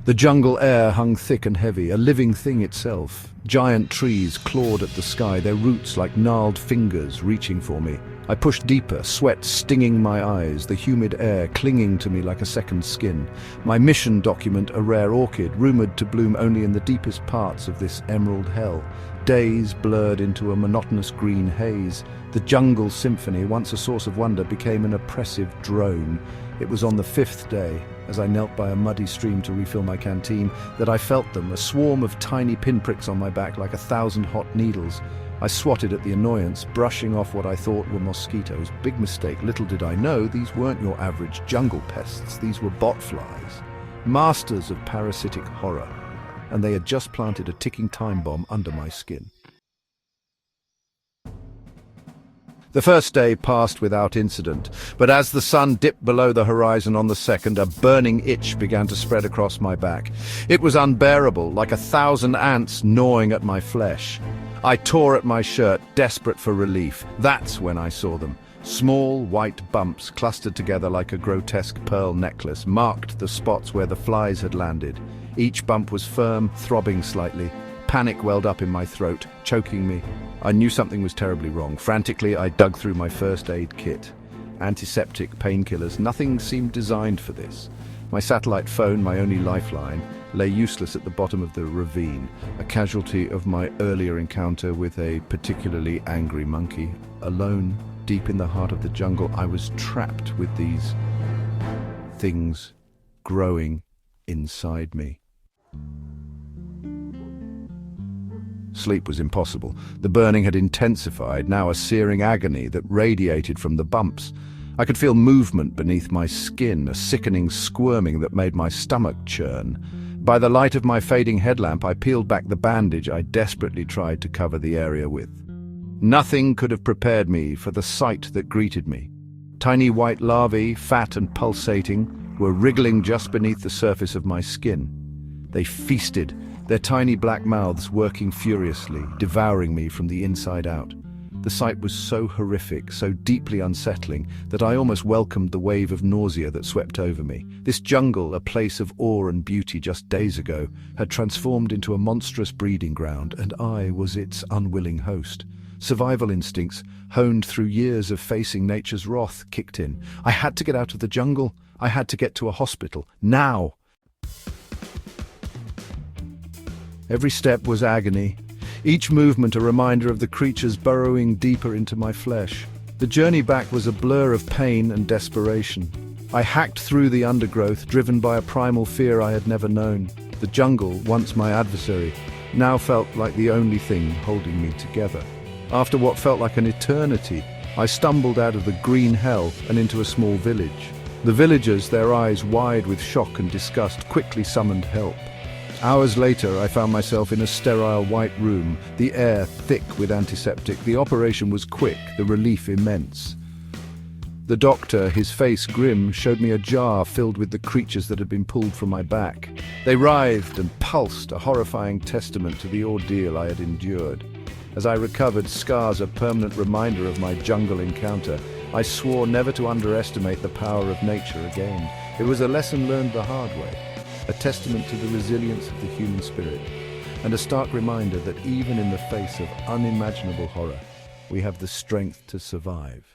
The jungle air hung thick and heavy, a living thing itself. Giant trees clawed at the sky, their roots like gnarled fingers reaching for me. I pushed deeper, sweat stinging my eyes, the humid air clinging to me like a second skin. My mission document, a rare orchid, rumored to bloom only in the deepest parts of this emerald hell. Days blurred into a monotonous green haze. The jungle symphony, once a source of wonder, became an oppressive drone. It was on the 5th day, as I knelt by a muddy stream to refill my canteen, that I felt them, a swarm of tiny pinpricks on my back like 1,000 hot needles. I swatted at the annoyance, brushing off what I thought were mosquitoes. Big mistake, little did I know, these weren't your average jungle pests, these were botflies. Masters of parasitic horror, and they had just planted a ticking time bomb under my skin. The first day passed without incident, but as the sun dipped below the horizon on the second, a burning itch began to spread across my back. It was unbearable, like 1,000 ants gnawing at my flesh. I tore at my shirt, desperate for relief. That's when I saw them. Small, white bumps clustered together like a grotesque pearl necklace marked the spots where the flies had landed. Each bump was firm, throbbing slightly. Panic welled up in my throat, choking me. I knew something was terribly wrong. Frantically, I dug through my first aid kit. Antiseptic, painkillers, nothing seemed designed for this. My satellite phone, my only lifeline, lay useless at the bottom of the ravine, a casualty of my earlier encounter with a particularly angry monkey. Alone, deep in the heart of the jungle, I was trapped with these things growing inside me. Sleep was impossible. The burning had intensified, now a searing agony that radiated from the bumps. I could feel movement beneath my skin, a sickening squirming that made my stomach churn. By the light of my fading headlamp, I peeled back the bandage I desperately tried to cover the area with. Nothing could have prepared me for the sight that greeted me. Tiny white larvae, fat and pulsating, were wriggling just beneath the surface of my skin. They feasted, their tiny black mouths working furiously, devouring me from the inside out. The sight was so horrific, so deeply unsettling, that I almost welcomed the wave of nausea that swept over me. This jungle, a place of awe and beauty just days ago, had transformed into a monstrous breeding ground, and I was its unwilling host. Survival instincts, honed through years of facing nature's wrath, kicked in. I had to get out of the jungle. I had to get to a hospital. Now! Every step was agony, each movement a reminder of the creatures burrowing deeper into my flesh. The journey back was a blur of pain and desperation. I hacked through the undergrowth, driven by a primal fear I had never known. The jungle, once my adversary, now felt like the only thing holding me together. After what felt like an eternity, I stumbled out of the green hell and into a small village. The villagers, their eyes wide with shock and disgust, quickly summoned help. Hours later, I found myself in a sterile white room, the air thick with antiseptic. The operation was quick, the relief immense. The doctor, his face grim, showed me a jar filled with the creatures that had been pulled from my back. They writhed and pulsed, a horrifying testament to the ordeal I had endured. As I recovered, scars a permanent reminder of my jungle encounter, I swore never to underestimate the power of nature again. It was a lesson learned the hard way. A testament to the resilience of the human spirit, and a stark reminder that even in the face of unimaginable horror, we have the strength to survive.